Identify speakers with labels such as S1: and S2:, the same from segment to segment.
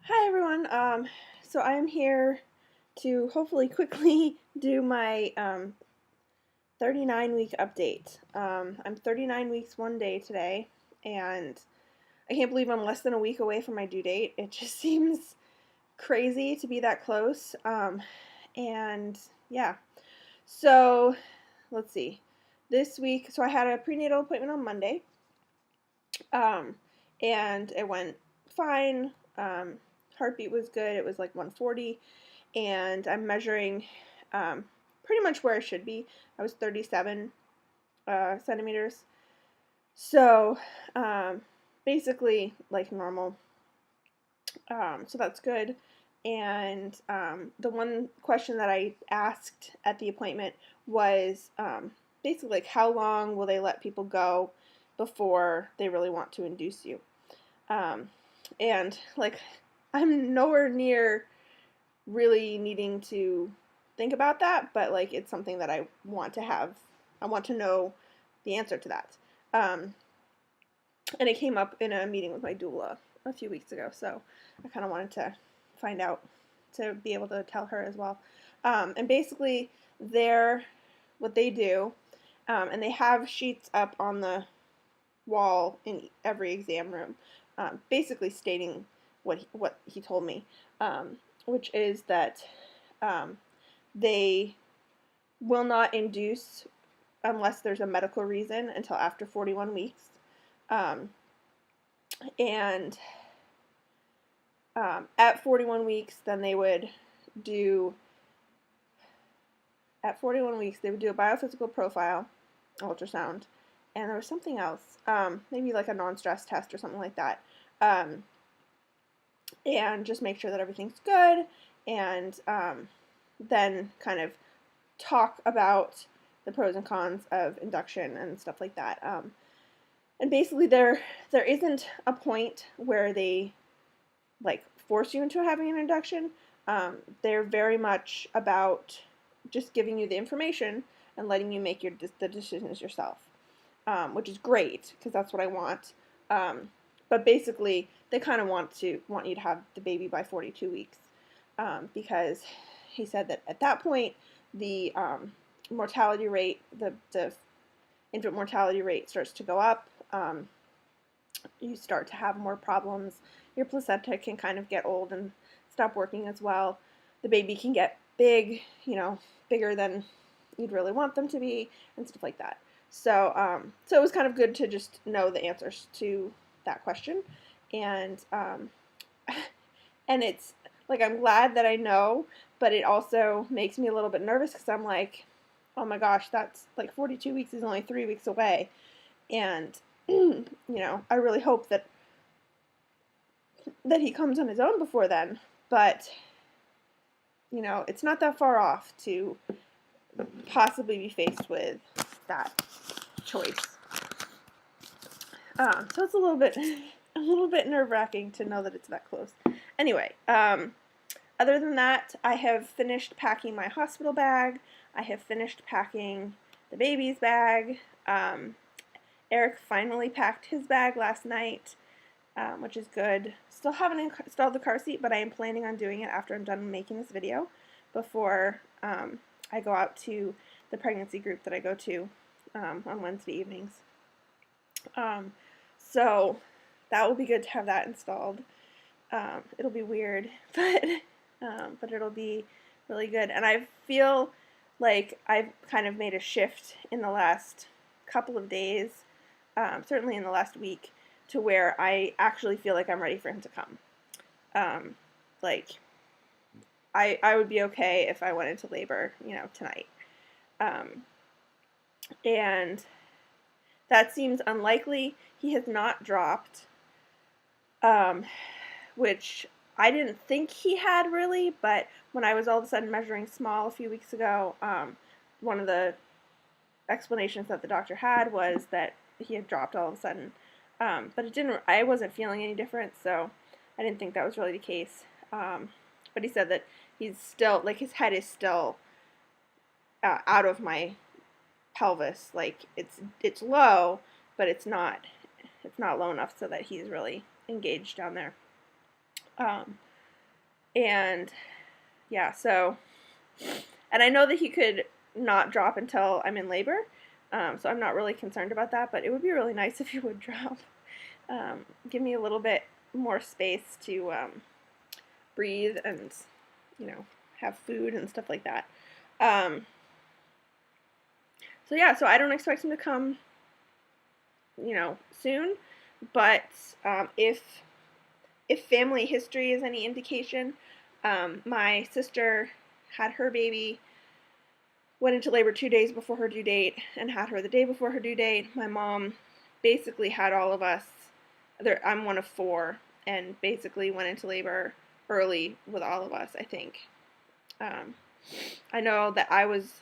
S1: Hi everyone. So I am here to hopefully quickly do my 39-week update. I'm 39 weeks one day today, and I can't believe I'm less than a week away from my due date. It just seems crazy to be that close. And yeah, so let's see. This week, so I had a prenatal appointment on Monday, um, and it went fine. Heartbeat was good. It was like 140, and I'm measuring pretty much where I should be. I was 37 centimeters, so basically like normal. So that's good. And the one question that I asked at the appointment was basically like, how long will they let people go before they really want to induce you? Um, and like, I'm nowhere near really needing to think about that, but like, it's something that I want to have. I want to know the answer to that. Um, and it came up in a meeting with my doula a few weeks ago, so I kind of wanted to find out to be able to tell her as well. And basically, they're what they do, and they have sheets up on the wall in every exam room, basically stating what he told me, which is that um, they will not induce unless there's a medical reason until after 41 weeks. Um, and at 41 weeks, then they would do, at 41 weeks, they would do a biophysical profile, ultrasound, and there was something else, maybe like a non-stress test or something like that, um, and just make sure that everything's good, and then kind of talk about the pros and cons of induction and stuff like that. And basically, there isn't a point where they like force you into having an induction. They're very much about just giving you the information and letting you make the decisions yourself, which is great because that's what I want. But basically, they kind of want you to have the baby by 42 weeks, because he said that at that point the mortality rate, the infant mortality rate starts to go up. You start to have more problems. Your placenta can kind of get old and stop working as well. The baby can get big, bigger than you'd really want them to be, and stuff like that. So it was kind of good to just know the answers to that question, and and it's like, I'm glad that I know, but it also makes me a little bit nervous because I'm like, oh my gosh, that's like 42 weeks is only 3 weeks away, and I really hope that he comes on his own before then, but it's not that far off to possibly be faced with that choice. So it's a little bit nerve-wracking to know that it's that close. Anyway, other than that, I have finished packing my hospital bag. I have finished packing the baby's bag. Eric finally packed his bag last night, which is good. Still haven't installed the car seat, but I am planning on doing it after I'm done making this video, before I go out to the pregnancy group that I go to on Wednesday evenings. So that will be good to have that installed. It'll be weird, but it'll be really good. And I feel like I've kind of made a shift in the last couple of days, certainly in the last week, to where I actually feel like I'm ready for him to come. Like, I would be okay if I went into labor, tonight. And that seems unlikely. He has not dropped, which I didn't think he had really, but when I was all of a sudden measuring small a few weeks ago, one of the explanations that the doctor had was that he had dropped all of a sudden. But I wasn't feeling any different, so I didn't think that was really the case. But he said that he's still, like, his head is still out of my pelvis. Like, it's low, but it's not low enough so that he's really engaged down there. And yeah, so, and I know that he could not drop until I'm in labor, so I'm not really concerned about that, but it would be really nice if he would drop. Give me a little bit more space to breathe and, you know, have food and stuff like that. So yeah, so I don't expect him to come, you know, soon, but if family history is any indication, my sister had her baby, went into labor 2 days before her due date, and had her the day before her due date. My mom basically had all of us. I'm one of four, and basically went into labor early with all of us, I think. I know that I was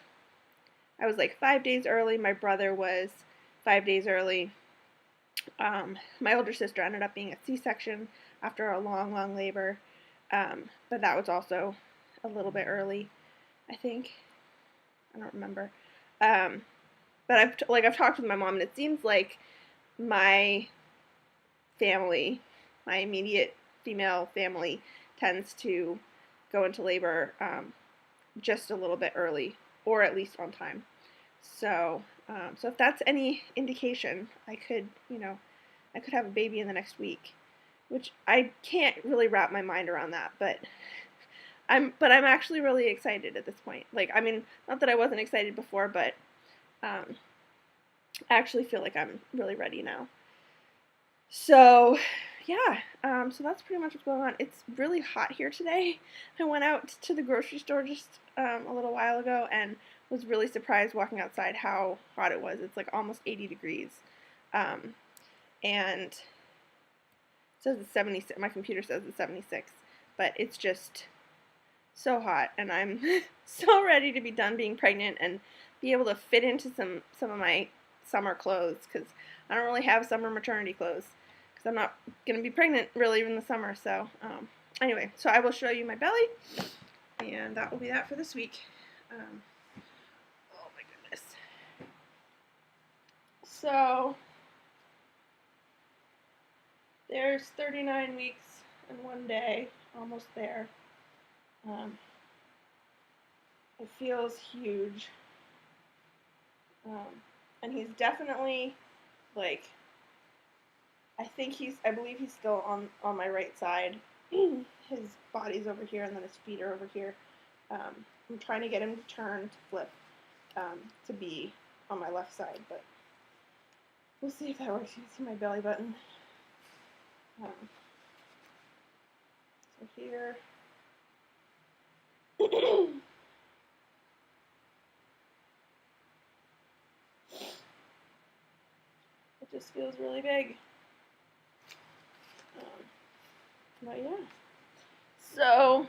S1: like 5 days early. My brother was 5 days early. My older sister ended up being a C-section after a long, long labor, but that was also a little bit early, I think. I don't remember. But I've talked with my mom, and it seems like my family, my immediate female family, tends to go into labor just a little bit early, or at least on time. So, so if that's any indication, I could have a baby in the next week, which I can't really wrap my mind around that, but I'm actually really excited at this point. Like, I mean, not that I wasn't excited before, but I actually feel like I'm really ready now. So, yeah, so that's pretty much what's going on. It's really hot here today. I went out to the grocery store just a little while ago and was really surprised walking outside how hot it was. It's like almost 80 degrees. And it says it's 76. My computer says it's 76, but it's just so hot, and I'm so ready to be done being pregnant and be able to fit into some of my summer clothes, because I don't really have summer maternity clothes because I'm not going to be pregnant really in the summer. So anyway, so I will show you my belly, and that will be that for this week. Oh my goodness. So there's 39 weeks and 1 day, almost there. It feels huge. And he's definitely, like, I believe he's still on my right side. His body's over here, and then his feet are over here. I'm trying to get him to turn, to flip, to be on my left side, but we'll see if that works. You can see my belly button. So here. It just feels really big. But yeah. So,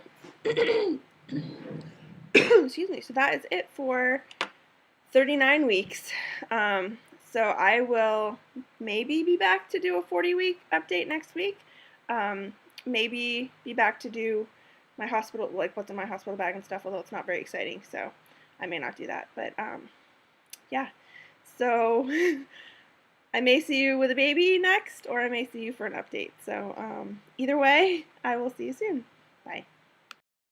S1: excuse me. So that is it for 39 weeks. So I will maybe be back to do a 40-week update next week. Maybe be back to do my hospital, like what's in my hospital bag and stuff, although it's not very exciting, so I may not do that. But yeah. So I may see you with a baby next, or I may see you for an update. So either way, I will see you soon. Bye.